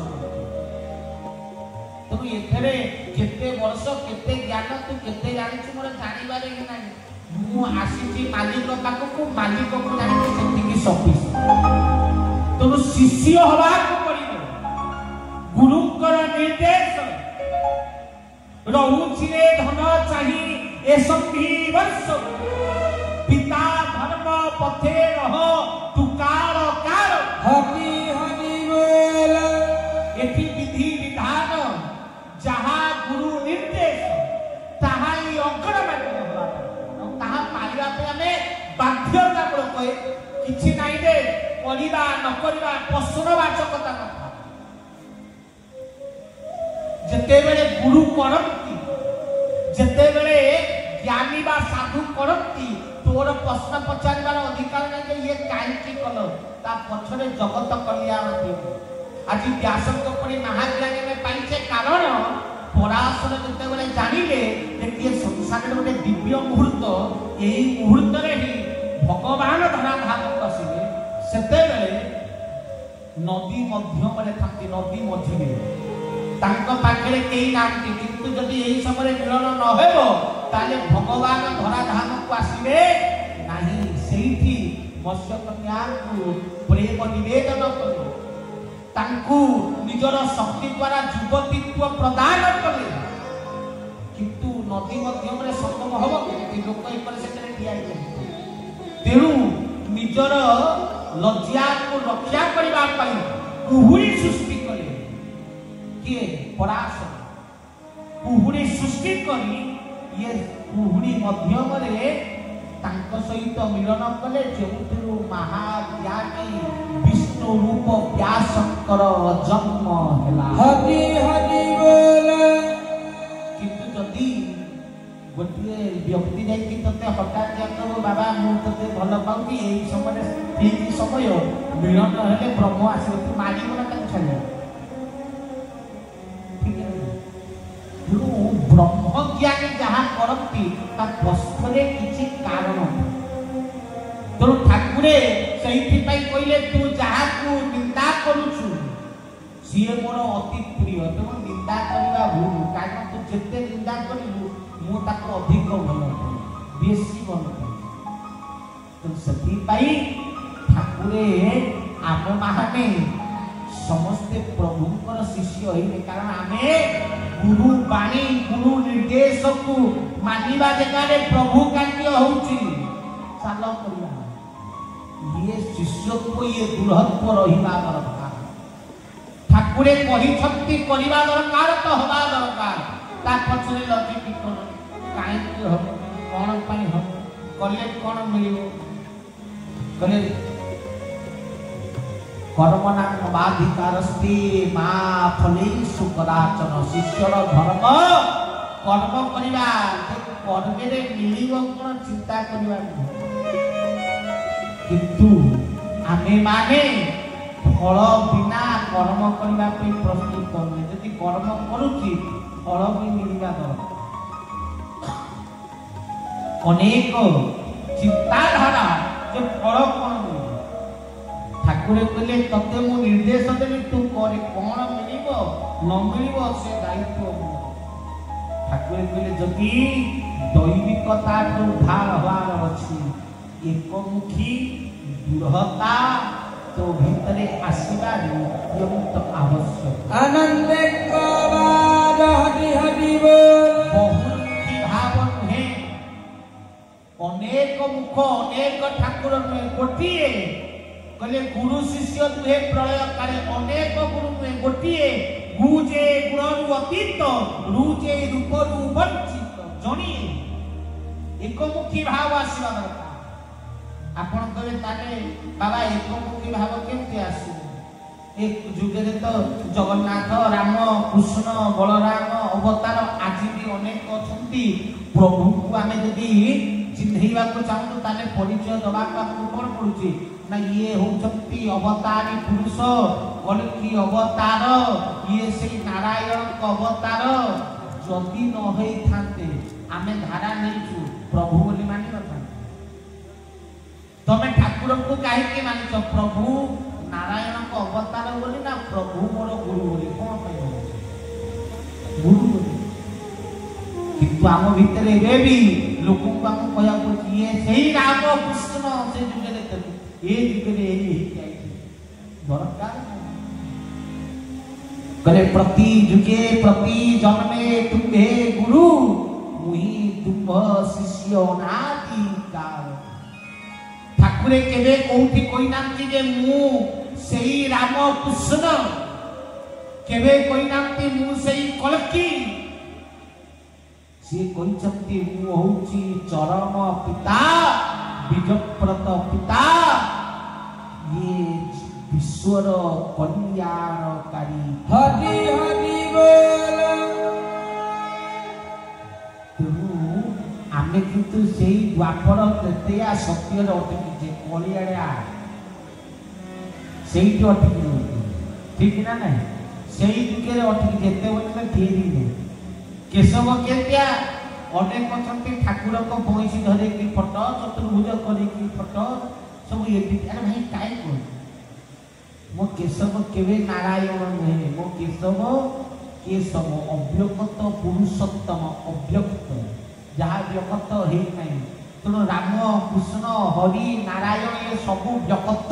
तो एथरे केते वर्ष केते ज्ञान तू केते जानिछु मोर जानिबारे ही नाही। मु आसीची मालिक पाखकु मालिक को जानि सेति की सफिस तो शिष्य हवा को पड़िबो। गुरुकर निर्देश रहुछिले धन चाहि ए संधि वर्ष पिता धर्म पथे रह तुकार कार हकी हनी बोल एति विधि विधान जहा गुरु निर्देश ताहा ही अग्रगण्य होला और ताहा पाइबा पे हमें बाध्यता मूलक किछि नाही दे पढिबा न करिबा प्रश्नवाचकता कथा जते बेले गुरु करंती जते बेले ज्ञानी बा साधु करंती तोर प्रश्न पचारिबार अधिकार नहीं जे ये काईकी कल ता पछरे जगत कल्याण थी। आज व्यासक पड़ी महाज्ञानी में पाइछे कारण पराशर जते बेले जानिले जे ये संसार गोटे दिव्य मुहूर्त एही मुहूर्त रे ही भगवान धरा धाम कसिले सेते बेले नदी मध्यम रे थांती नदी मझिरे तांको पाखरे केही नांती किंतु जदि एही समय मिलन न हेबो ताले भगवान धरा धाम को आसीबे नाही। सेठी मत्स्य कन्या को प्रेम निवेदन कले तांकु निजर शक्ति द्वारा युवतीत्व प्रदान कले किंतु नदी मध्यम रे संगम हबो कि लोक एकर सेतरे ठिया जाय तेनु निजर लज्जा को रक्षा करबा पई कुहुरी सृष्टि कले के पराशर कुहुरी सृष्टि करी ये कुहुड़ी मध्यम रे तांको सहित मिलन कले जेउथिरु महाज्ञानी विष्णु रूप व्यासकर जन्म हैला। हरि हरि बोल किंतु जदी गोटे व्यक्ति जाई कि तते हटात जातो बाबा मु तते भल पाउती एई समय ठीक समय मिलन हेले ब्रह्म आसी मारी मन तक छले ब्रह्म ज्ञानी जहाँ करती ता पक्षरे किछि कारण तो ठाकुरे सही कहले तू जहाँ को निंदा करूछु सीए मोर अति प्रिय तो निंदा करबा भूल कारण तू जेते निंदा करिबु मु ताको अधिक भल बेसी भल तो सती पाई ठाकुरे आप माने समस्ते प्रभुकर शिष्य होइले कारण आमे गुरु बाणी गुरु निर्देश को मानिबा जगह प्रभु कार्य होउची चाल करिया ये शिष्य को ये दुरहत्व रहिबा दरकार। ठाकुरे कहि शक्ति करिबा दरकार तो हबा दरकार ता पछरे लगी की कोन काई के हो कोन पई हो कले कोन मिलिबो कले कर्मणाधिकारस्ते मा फले सुकराचन शिष्यर धर्म कर्म करिबा कर्मे रे मिलिबो कोन चिंता करिबा किंतु आमे माने फल बिना कर्म करिबा पे प्रस्तुत करबे यदि कर्म करूची फल भी मिलिबा दरकार। अनेक चिंताधारा जे फल कोन ठाकुर कहले तते मु निर्देश देबी तू करे कोन मिलिबो न मिलिबो से दायित्व ठाकुर कहले जदि दैविकता को उद्धार हवार अछि एकमुखी दुरहता तो भीतरे आसीबा नियमित आवश्यक आनंद कबाद हरि हरि बोल बहुमुखी भाव नुहे अनेक मुख अनेक ठाकुर नुहे गोटिए कहले गुरु शिष्य दुहे प्रलय काले अनेक गुरु नुहे गोटिए गुजे गुणरु अतीत रुजे रूपरु वंचित जणी एकमुखी भाव आसीबा दरकार। ଆପଣ କହିବେ ତାହେଲେ ବାବା ଏକମୁଖୀ ଭାବ କେମିତି ଆସିବ? ଏ ଯୁଗରେ ତ ଜଗନ୍ନାଥ, ରାମ, କୃଷ୍ଣ, ବଳରାମ ଅବତାର ଆଜି ବି ଅନେକ ଅଛନ୍ତି। ପ୍ରଭୁଙ୍କୁ ଆମେ ଯଦି ଚିହ୍ନେଇବାକୁ ଚାହୁଁଛୁ ତାହେଲେ ପରିଚୟ ଦେବାକୁ ଆମକୁ କଣ ପଡୁଛି ନା ଇଏ ହଉଛନ୍ତି ଅବତାରୀ ପୁରୁଷ, କଳ୍କି ଅବତାର, ଇଏ ସେଇ ନାରାୟଣଙ୍କ ଅବତାର। ଯଦି ନ ହେଇଥାନ୍ତେ ଆମେ ଧାରା ନେଇଛୁ ପ୍ରଭୁ ବୋଲି ମାନି ନଥାନ୍ତେ। ତମେ ଠାକୁରଙ୍କୁ କାହିଁକି ମାନିଛ? ପ୍ରଭୁ ନାରାୟଣଙ୍କ ଅବତାର ବୋଲି ନା ପ୍ରଭୁ ମୋର ଗୁରୁ ବୋଲି? କଣ ପାଇଁ ଗୁରୁ ବୋଲି? କିନ୍ତୁ ଆମ ଭିତରେ ଏବେ ବି ଲୋକଙ୍କୁ ଆମକୁ କହିବାକୁ ପଡୁଛି ଇଏ ସେଇ ରାମ କୃଷ୍ଣ ସେ ଯୁଗରେ ଥିଲେ, ଏ ଯୁଗରେ ହେଇଯାଇଛି। ଦରକାର କହିଲେ ପ୍ରତି ଯୁଗେ ପ୍ରତି ଜନ୍ମେ ତୁମ୍ଭେ ଗୁରୁ, ମୁହିଁ ତୁମ୍ଭ ଶିଷ୍ୟ ଅନାଦି କାଳ। ଠାକୁରେ କେବେ କୋଉଠି କହିନାହାନ୍ତି ଯେ ମୁଁ ସେଇ ରାମ କୃଷ୍ଣ, କେବେ କହିନାହାନ୍ତି ମୁଁ ସେଇ କଳ୍କି। ସିଏ କହିଛନ୍ତି ମୁଁ ହଉଛି ଚରମ ପିତା, ବିଜପ୍ରତ ପିତା, ଇଏ ବିଶ୍ୱର କଲ୍ୟାଣକାରୀ। ହରି ହରି ବୋଲ। ତେଣୁ ଆମେ କିନ୍ତୁ ସେଇ ଦ୍ୱାପର ତ୍ରେତୟା ସତ୍ୟରେ ଅଟକିଛେ, କଳିଆଡେ ସେଇଠି ଅଟକି ରହୁଛି। ଠିକ ନା ନାହିଁ? ସେଇ ଯୁଗରେ ଅଟକି ଯେତେବେଳେ ଫେରି ନାହିଁ। କେଶବ କେତିଆ ଅନେକ ଅଛନ୍ତି ଠାକୁରଙ୍କ ବଇଁଶୀ ଧରିକି ଫଟୋ, ଚତୁର୍ଭୁଜ କରିକି ଫଟୋ ସବୁ ଏମିତି। ଆରେ ଭାଇ କାହିଁ କହ ମୋ କେଶବ କେବେ ନାରାୟଣ ନୁହେଁ, ମୋ କେଶବ କେଶବ ଅବ୍ୟକ୍ତ ପୁରୁଷୋତ୍ତମ, ଅବ୍ୟକ୍ତ ଯାହା ବ୍ୟକ୍ତ ହେଇନାହିଁ। ତେଣୁ ରାମ କୃଷ୍ଣ ହରି ନାରାୟଣ ଏ ସବୁ ବ୍ୟକ୍ତ,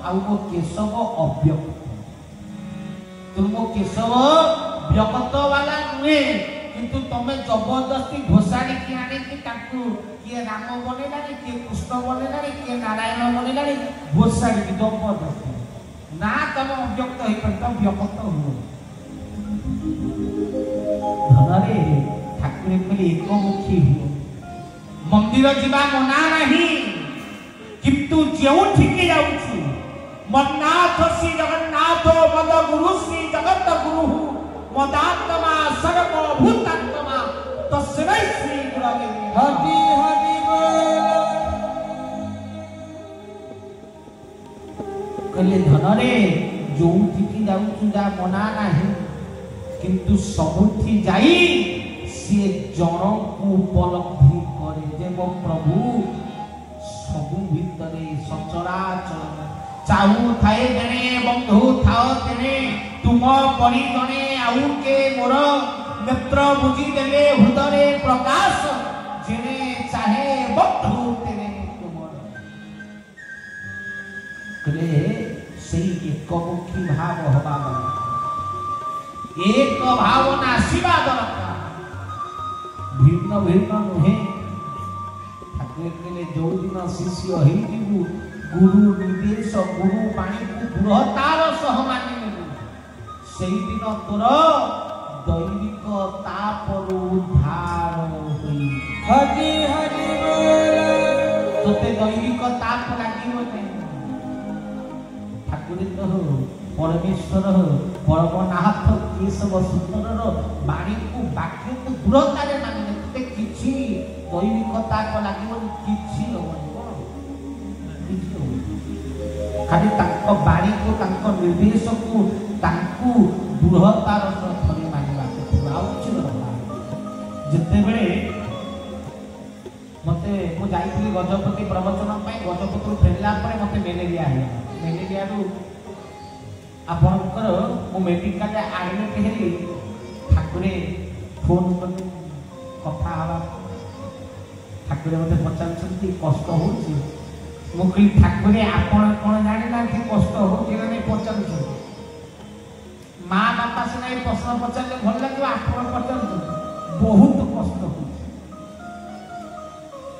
ଆଉ ମୋ କେଶବ ଅବ୍ୟକ୍ତ। ତେଣୁ ମୋ କେଶବ ବ୍ୟକ୍ତ ବାଲା ନୁହେଁ। କିନ୍ତୁ ତମେ ଜବରଦସ୍ତି ଘୋଷାଡ଼ିକି ଆଣିକି ତାକୁ କିଏ ରାମ ବନେଇଲାଣି, କିଏ କୃଷ୍ଣ ବନେଇଲାଣି, କିଏ ନାରାୟଣ ବନେଇଲାଣି, ଘୋଷାଡ଼ିକି ଜବରଦସ୍ତି। ନା ତମେ ଅବ୍ୟକ୍ତ ହେଇପାରି, ତମ ବ୍ୟକ୍ତ ହୁଅ। ଧନରେ ଠାକୁରେ କହିଲେ ଏକମୁଖୀ ହୁଅ। ମନ୍ଦିର ଯିବା ମନା ନାହିଁ, କିନ୍ତୁ ଯେଉଁଠିକି ଯାଉଛୁ ମନ୍ନାଥ ଶ୍ରୀ ଜଗନ୍ନାଥ ମଦ ଗୁରୁ ଶ୍ରୀ ଜଗତ ଗୁରୁ ମଦାତ୍ମା ସର୍ବଭୂତାତ୍ମା ତସ୍मै ଶ୍ରୀ ଗୁରବେ ହରି ହରି ବୋଲ। କହିଲେ ଧନରେ ଯୋଉଠିକି ଯାଉଛୁ ଯା ମନା ନାହିଁ, କିନ୍ତୁ ସବୁଠି ଯାଇ ସିଏ ଜଣକୁ ଉପଲବ୍ଧି କରେ ଯେ ମୋ ପ୍ରଭୁ ସବୁ ଭିତରେ ସଚରାଚର। ଚାହୁ ଥାଏ ଜଣେ ବନ୍ଧୁ ଥାଅ ତେଣେ, ତୁମ ପରି ଜଣେ ଆଉ କେ ମୋର, ନେତ୍ର ବୁଝି ଦେଲେ ହୃଦୟରେ ପ୍ରକାଶ, ଯେଣେ ଚାହେ ବନ୍ଧୁ ତେଣେ ତୁମର। ସେଇ ଏକମୁଖୀ ଭାବ ହବା ଦରକାର, ଏକ ଭାବନା ଆସିବା ଦରକାର, ଭିନ୍ନ ଭିନ୍ନ ନୁହେଁ। ଠାକୁର କହିଲେ ଯୋଉଦିନ ଶିଷ୍ୟ ହେଇଯିବୁ ଗୁରୁ ନିର୍ଦ୍ଦେଶ ଗୁରୁ ବାଣୀକୁ ଦୃଢ଼ତାର ସହ ମାନି ନେବୁ, ସେଇଦିନ ତୋର ଦୈନିକ ତାପରୁ ଉଦ୍ଧାର ହୋଇ। ହରି ହରି ବୋଲ। ତୋତେ ଦୈନିକ ତାପ ଲାଗିବ ନାହିଁ। ଠାକୁର ପରମେଶ୍ୱର ପରମନାଥ କେଶବ ସୁନ୍ଦରର ବାଣୀକୁ ବାକ୍ୟକୁ ଦୃଢ଼ତାରେ ମାନିଲେ ତୋତେ କିଛି ଦୈନିକ ତାପ ଲାଗିବନି, କିଛି ହବନି। ଖାଲି ତାଙ୍କ ବାଣୀକୁ, ତାଙ୍କ ନିର୍ଦ୍ଦେଶକୁ, ତାଙ୍କୁ ଦୃଢ଼ତାର ସହ ଥରେ ମାନିବାକୁ ପଡ଼ିବ, ଆଉ କିଛି ଦରକାର। ଯେତେବେଳେ ମତେ ମୁଁ ଯାଇଥିଲି ଗଜପତି ପ୍ରବଚନ ପାଇଁ, ଗଜପତିରୁ ଫେରିଲା ପରେ ମତେ ମ୍ୟାଲେରିଆ ହେଲା। ମ୍ୟାଲେରିଆରୁ ଆପଣଙ୍କର ମୁଁ ମେଡିକାଲରେ ଆଡମିଟ୍ ହେଲି। ଠାକୁରେ ଫୋନ୍ କଲି କଥା ହେବା, ଠାକୁରେ ମତେ ପଚାରୁଛନ୍ତି କଷ୍ଟ ହଉଛି? ମୁଁ କହିଲି ଠାକୁରେ ଆପଣ କଣ ଜାଣିନାହାନ୍ତି କଷ୍ଟ ହଉଛି ନା ନାଇଁ ପଚାରୁଛନ୍ତି? ମା ବାପା ସିନା ଏ ପ୍ରଶ୍ନ ପଚାରିଲେ ଭଲ ଲାଗିବ, ଆପଣ ପଚାରୁଛନ୍ତି ବହୁତ କଷ୍ଟ ହଉଛି।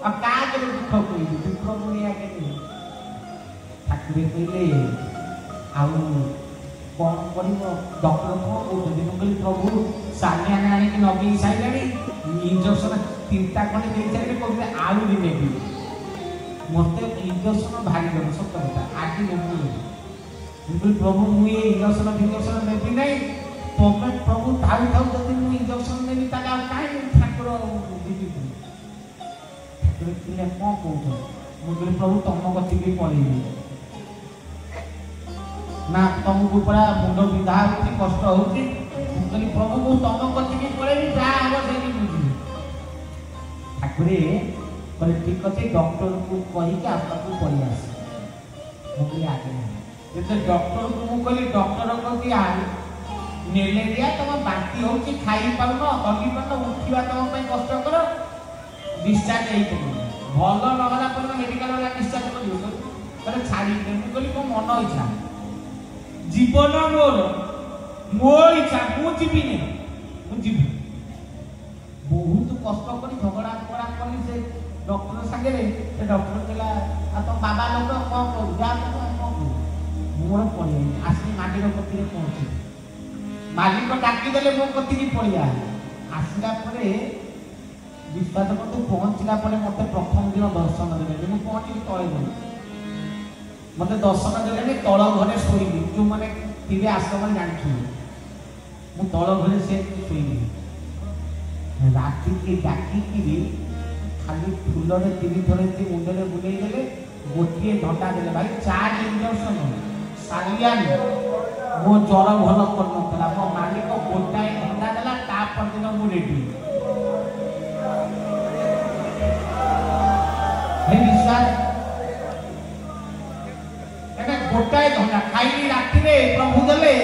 ଆଉ କାହାକୁ ଦୁଃଖ କହିବି, ଦୁଃଖ ପୁଣିଆ କେମିତି? ଠାକୁରେ କହିଲେ ଆଉ କଣ କରିବ, ଡକ୍ଟର କଣ କହୁଛନ୍ତି? ମୁଁ କହିଲି ପ୍ରଭୁ ସାନିଆନ ଆଣିକି ନଗେଇ ସାରିଲାଣି, ଇଞ୍ଜେକ୍ସନ 3ଟା ଖଣ୍ଡେ ଦେଇ ସାରିଲେ, କହୁଥିଲେ ଆହୁରି ନେବି। मत इंजेक्शन भारी गल सत कथा आज मुझे प्रभु मुझे इंजेक्शन फिंजेक्शन नेबी ना तुम्हें प्रभु थाऊ थाऊ जब मुझे इंजेक्शन नेबी कहीं ठाकुर जीवी ठाकुर कौन कौन मुझे प्रभु तुम कति भी पड़ेगी ना तुमको पूरा मुंड विधा हो कष्ट हो प्रभु को तुम कति भी पड़ेगी जहाँ हम से बुझे ठाकुर कहले ठीक अच्छे डॉक्टर को कहीकि आपको पड़ी आस मुझे आगे जब डॉक्टर को मुझे कहली डॉक्टर को दिया नेलेरिया तुम बांती हो खाई पार हली पार उठा तुम कष्ट कर डिस्चार्ज भल नगला पर मेडिकल वाला डिस्चार्ज कर छाड़ी मुझे कहली मो मन इच्छा जीवन मोर मो इच्छा मुझे मुझे बहुत कष्ट कर झगड़ा झगड़ा कली से डॉक्टर सागे डॉक्टर कहला तुम बाबा लोग कौन करू जा मोर पड़े आसिक मालिक कति पहुँचे मालिक डाकिदेले मो कति पड़िया आसला विश्वास कर पहुँचला मत प्रथम दिन दर्शन देले मुझे पहुँची तले मत दर्शन देले तल घरे शोली जो मैंने थे आश्रम जानते मुझे तल घरे से शोली राति की डाकिकी खाली फूल तीन थर मुंडे बुले देले गोटे घंटा देले भाई 4 इंजेक्शन सालियान मो ज्वर भल कर मो मालिक गोटाए घंटा देला ता परदिन मु रेडी विश्वास गोटाए घंटा खाई राति प्रभु देले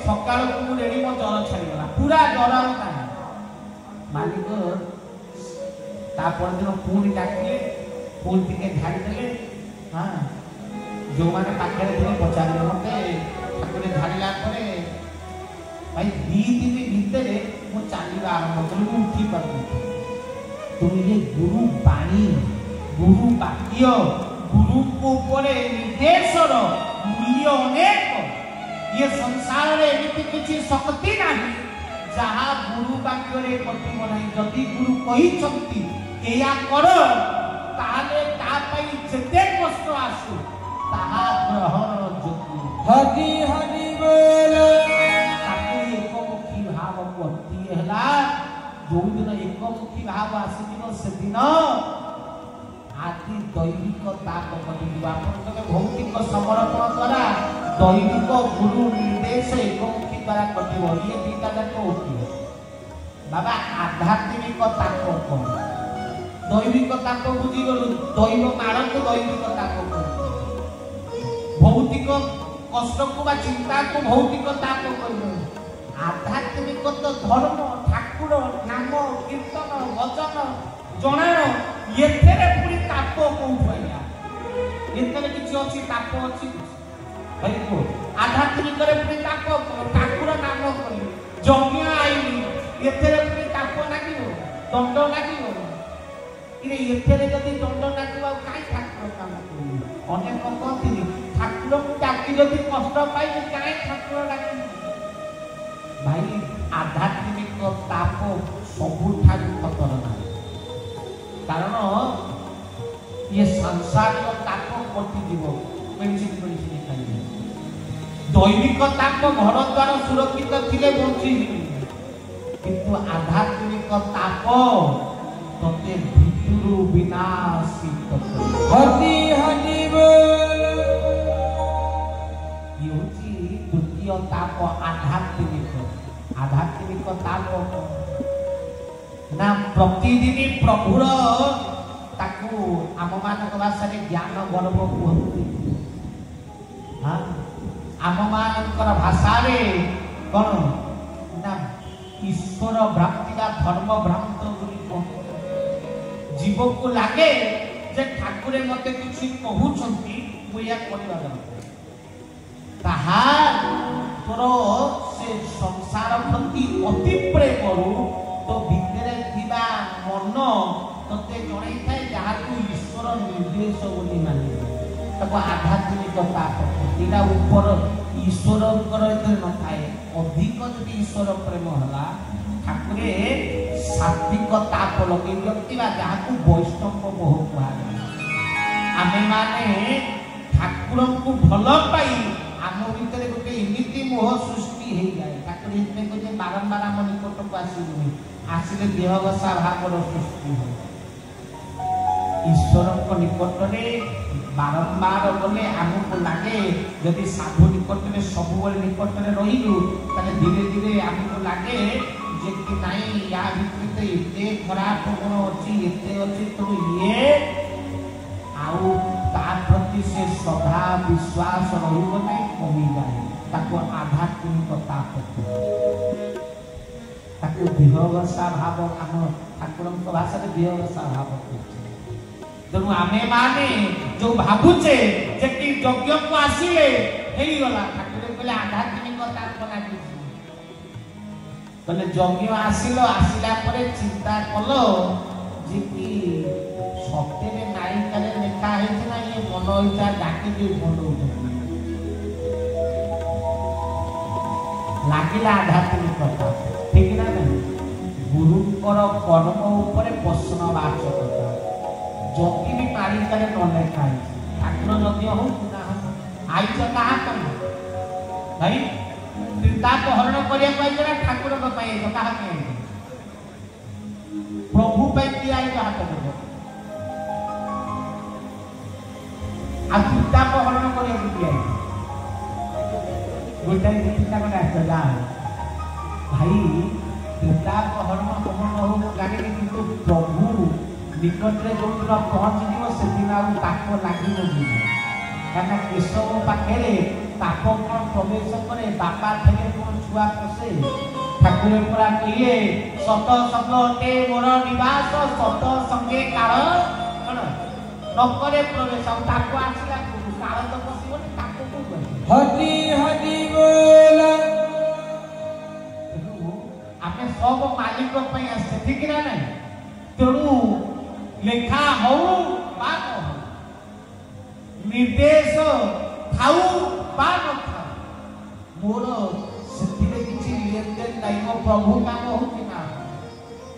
सका रेडी मो ज्वर छाड़गला पूरा ज्वर मालिक तापर दिन पुणी डाकिले पुणी टे झाड़ीदे हाँ जो मैंने पाखे थे पचारे मत ठाकुर झाड़ा भाई 2 दिन भितर मु चलवा आरंभ करी उठी पार तुम ये गुरु बाणी गुरु वाक्य गुरु को निर्देशर मूल्य अनेक ये संसार में एमती किसी शक्ति नहीं जहाँ गुरु वाक्य कटिब ना जदि गुरु कही एया कर ताले जेते कष्ट आसु ताहा ग्रहण जोगी हरि हरि बोल ताको एकमुखी भाव वर्ती हैला जो दिन एकमुखी भाव आसीदिन से दिन आदि दैविक ताप कटिब आपन भौतिक समर्पण द्वारा दैविक गुरु निर्देश एकमुखी द्वारा कटिब ये दीटा जाक होती बाबा आध्यात्मिक ताप कौन दैविक ताप बुझीगलु दैव मार को दैविक ताप भौतिक कष्ट को बा चिंता को भौतिक ताप कर आध्यात्मिक तो धर्म ठाकुर नाम कीर्तन भजन जनाण एथेरे पूरी ताप कोठु आया एथेरे किछि अछि ताप अछि भाई को आध्यात्मिक रे पूरी ताप ठाकुर नाम करी जम्य आईनी एथेरे पूरी ताप लागिवो दंड लागिवो इरे एथेरे जदि दंड लागिवो काई ठाकुर काम करी अनेक कहती ठाकुर को डाकी जदि कष्ट पाई काई ठाकुर डाकी भाई आध्यात्मिक ताप सबुठार खतरनाक कारण ये सांसारिक ताप कटिଯିव मेडिसिन खाइए दैविक ताप घर द्वार सुरक्षित थिले बंची किंतु आध्यात्मिक ताप तते भितरु विनाशित हरि हरि बोल ये द्वितीय ताप आध्यात्मिक ताप ना प्रतिदिन प्रभुर ताकू आम मान भाषा ज्ञान गर्व कहते हाँ आम मान भाषा कौन ना ईश्वर भ्रांति का धर्म भ्रांत जीव को लगे जे ठाकुर मत किसी कहते मुझे तोर से संसार प्रति अति प्रेम तो भितर थिबा मन तते जणाई थाए जहाँ को ईश्वर निर्देश बोली माने तब आध्यात्मिक ताप एटा ऊपर ईश्वर न थाए अधिक जदि ईश्वर प्रेम हला ठाकुरे सात्विक ताप लगे व्यक्ति जहाँ को वैष्णव मोह कहा आमे माने ठाकुर को भल पाई आम भितर गोटे एमती मोह सृष्टि हो जाए ठाकुर इतने कहे बारंबार आम निकट को आसबुनि आसिले देहबसा भाव सृष्टि हो ईश्वर निकट में बारंबार गले आमको लगे जदि साधु निकट में सब निकट में रही धीरे धीरे आमको लगे जे कि नहीं या भितर एते खराब गुण अच्छी एते अच्छी तो ये आउ ता प्रति से श्रद्धा विश्वास रहिबो नहीं कमी जाए ताको आध्यात्मिकता ताको देहबसा भाव आम ठाकुर भाषा देहबसा भाव तेणु आमे माने जो भावुचे जे कि यज्ञ को आसिले हेई गला ठाकुर कहले आध्यात्मिकता को लागि कहले यज्ञ आसिलो आसिला परे चिंता कलो जे कि सत्यरे नायिकारे लेखा है ना ये मन इच्छा डाकी दे बोलो लागिला आध्यात्मिकता ठीक ना नहीं गुरुकर कर्म ऊपर प्रश्नवाचकता जति भी तारीखरे न लेखा है ठाकुर यज्ञ हो ना हो आई कहा कम भाई त्रिताप हरण करिया पाइछना ठाकुर को पाइ कहा के प्रभु पे किया आई कहा तो आ त्रिताप हरण करिया किया गोटा चिंता को आसला भाई त्रिताप हरण कम हो गाड़ी किंतु प्रभु निकट में जो पहुंच जीव से दिन आउ ताप लगे क्या केशव पाखे ताप कौन प्रवेश करे बापा थे कौन छुआ पशे ठाकुर पूरा कहे सत शब्द अटे मोर निवास सत संगे काल कौन नकरे प्रवेश ताको आसला काल तो पशिबनी ताको को हरि हरि बोल आमे सब मालिक पई आसे ठीक ना नहीं तेणु लेखा हो बात हो निर्देश थाऊ बात था मोर सेतिले किछि लेन देन नहीं प्रभु काम हो कि ना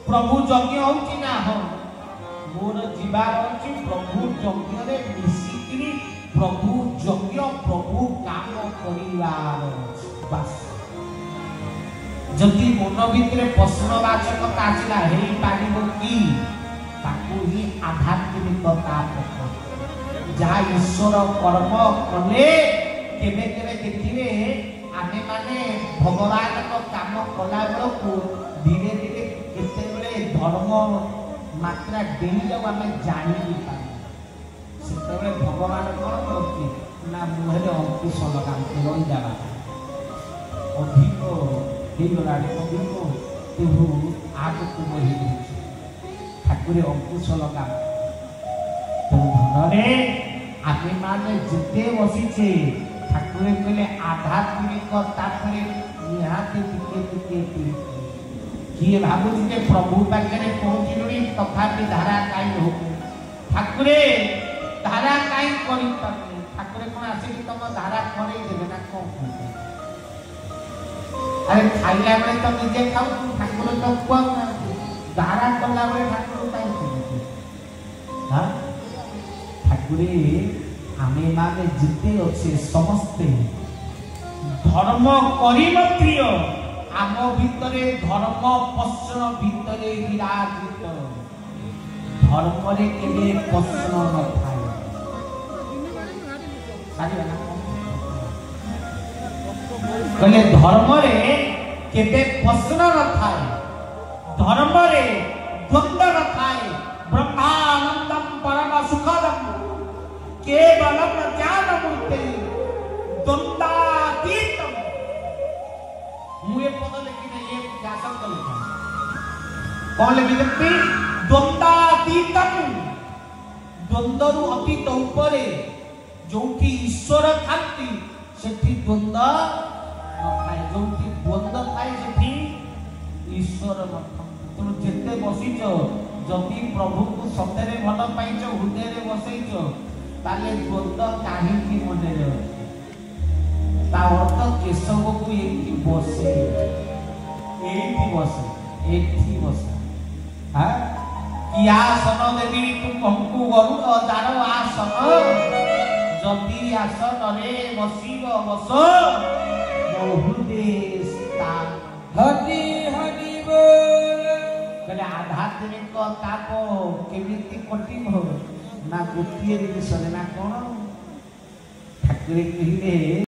प्रभु यज्ञ हो कि ना हो मोर जीवार अछि प्रभु यज्ञ रे मिसिकिरी प्रभु यज्ञ प्रभु काम करिवार बस जदि मन भितर प्रश्नवाचकता आसिला हेई पारिबो की ताकू ही आध्यात्मिकता जहाँ ईश्वर कर्म कले केबे केबे देखिबे आमे माने भगवान को काम कला बेलू धीरे धीरे केते बेले धर्म मात्रा डेली जब आमे जानि भी पाए सेते भगवान कौन करती ना मुहरे अंकुश लगाते रही जावा अधिक हेगला अधिक तेहु आगକୁ बही ठाकुर अंकुश लगा तो धनरे आमे माने जिते बसीचे ठाकुर कहले आध्यात्मिक तापरे निहाते टिके किए भाबुची जे प्रभु पाखरे पहुंचिलुनी तथापि धारा काई हो ठाकुरे धारा काई करी पानी ठाकुर कोन आसी तम धारा करे देबे ना कोन अरे खाइला बेले तो निजे खाऊ ठाकुर तो कोन धारा कला बेले ठाकुर काई हां ठाकुरे आमे माने जिते अच्छे समस्ते धर्म करिब प्रिय आम भितरे धर्म प्रश्न भितरे विराजित धर्म रे केबे प्रश्न न थाए कहले धर्म रे केबे प्रश्न न थाए धर्म रे द्वंद्व न थाए ब्रह्मानंदम परम सुखदम केवलम ज्ञानमूर्ति द्वंद्वातीतम मुए पद लिखी नहीं ये व्यासन का लिखा कौन लिखी देखती द्वंद्वातीतम द्वंद्वरु अतीत ऊपरे जोठी ईश्वर थांती सेठी द्वंद्व न थाए जोठी द्वंद्व थाए सेठी ईश्वर न थांती तुम जेते बसिछ जदि प्रभु को सतेरे भल पाइछ हृदय रे बसैछ ताले द्वंद्व काहे की मने रे ता अर्थ केशव को एठी बसे हां କି ଆସନ ଦେବି ତୁମକୁ ଗରୁଡ଼ ଯାର ଆସନ ଯଦି ଆସନରେ ବସିବ ବସ ବହୁଦେ ସ୍ଥାନ। हरि हरि बोल। କହିଲେ ଆଧ୍ୟାତ୍ମିକ ତାପ କେମିତି କଟିବ ନା ଗୋଟିଏ ଜିନିଷରେ ନା କଣ ଠାକୁରେ କହିଲେ